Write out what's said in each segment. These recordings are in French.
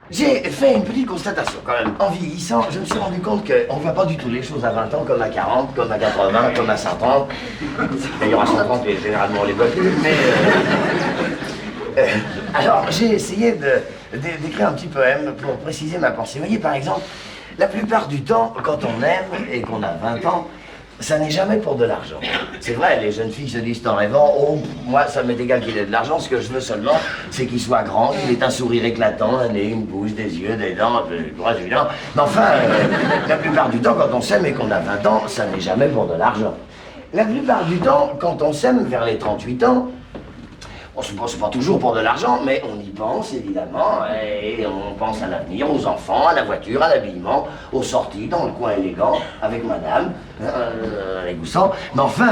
J'ai fait une petite constatation quand même. En vieillissant, je me suis rendu compte qu'on ne voit pas du tout les choses à 20 ans comme à 40, comme à 80, comme à 130. D'ailleurs à 130, généralement on les voit plus, mais... alors j'ai essayé d'écrire un petit poème pour préciser ma pensée. Vous voyez par exemple, la plupart du temps, quand on aime et qu'on a 20 ans, ça n'est jamais pour de l'argent. C'est vrai, les jeunes filles se disent en rêvant, oh, moi, ça m'est égal qu'il ait de l'argent, ce que je veux seulement, c'est qu'il soit grand, qu'il ait un sourire éclatant, un nez, une bouche, des yeux, des dents, du bras, du dent. Mais enfin, la plupart du temps, quand on s'aime et qu'on a 20 ans, ça n'est jamais pour de l'argent. La plupart du temps, quand on s'aime vers les 38 ans, bon, c'est pas toujours pour de l'argent, mais on y pense évidemment, et on pense à l'avenir, aux enfants, à la voiture, à l'habillement, aux sorties dans le coin élégant, avec madame, avec Goussan. Mais enfin,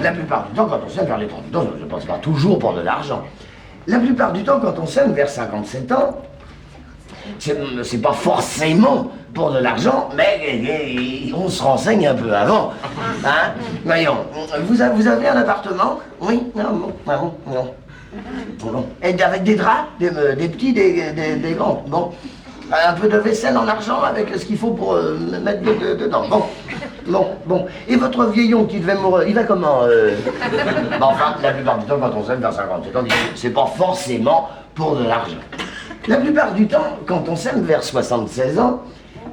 la plupart du temps, quand on s'aime vers les 38 ans, je ne pense pas toujours pour de l'argent. La plupart du temps, quand on s'aime vers 57 ans, c'est pas forcément pour de l'argent, mais on se renseigne un peu avant. Hein? Voyons, vous avez un appartement? Oui? Non, non, non. Bon. Et avec des draps, des petits, des grands. Bon. Un peu de vaisselle en argent avec ce qu'il faut pour mettre dedans. Bon. Et votre vieillon qui devait mourir, il va comment Bon, enfin, la plupart du temps, quand on s'aime vers 57 ans, c'est pas forcément pour de l'argent. La plupart du temps, quand on s'aime vers 76 ans,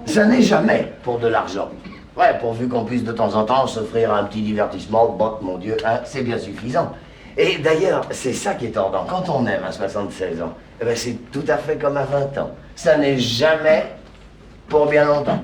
ça n'est jamais pour de l'argent. Ouais, pourvu qu'on puisse de temps en temps s'offrir un petit divertissement, bon, mon Dieu, hein, c'est bien suffisant. Et d'ailleurs, c'est ça qui est tordant. Quand on aime à 76 ans, eh ben c'est tout à fait comme à 20 ans. Ça n'est jamais pour bien longtemps.